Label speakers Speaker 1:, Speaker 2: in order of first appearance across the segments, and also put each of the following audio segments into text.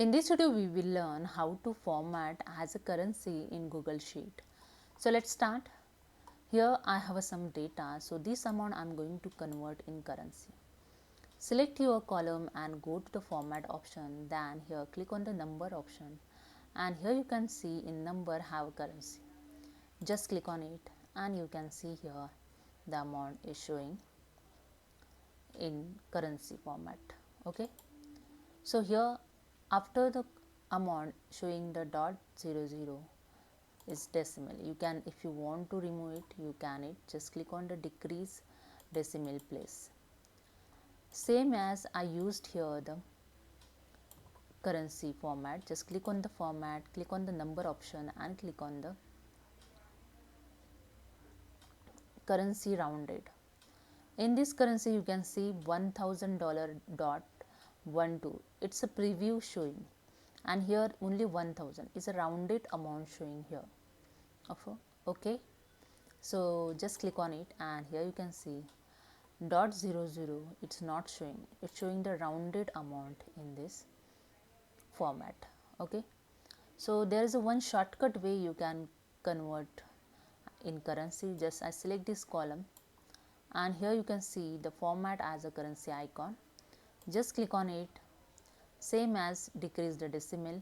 Speaker 1: In this video, we will learn how to format as a currency in Google Sheet. So let's start. Here I have some data. So this amount I am going to convert in currency. Select your column and go to the format option. Then here click on the number option. And here you can see in number have currency. Just click on it and you can see here the amount is showing in currency format. Okay. So here after the amount showing the dot 00 is decimal. You can, if you want to remove it, you can it. Just click on the decrease decimal place. Same as I used here the currency format. Just click on the format, click on the number option and click on the currency rounded. In this currency you can see $1,000 dot 12. It's a preview showing, and here only 1000 is a rounded amount showing here. Okay, so just click on it and here you can see dot 00. It's not showing, it's showing the rounded amount in this format. Okay, so there is a one shortcut way you can convert in currency. Just I select this column and here you can see the format as a currency icon. Just click on it, same as decrease the decimal.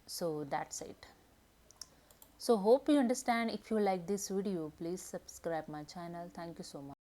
Speaker 1: So that's it. So hope you understand. If you like this video, please subscribe my channel. Thank you so much.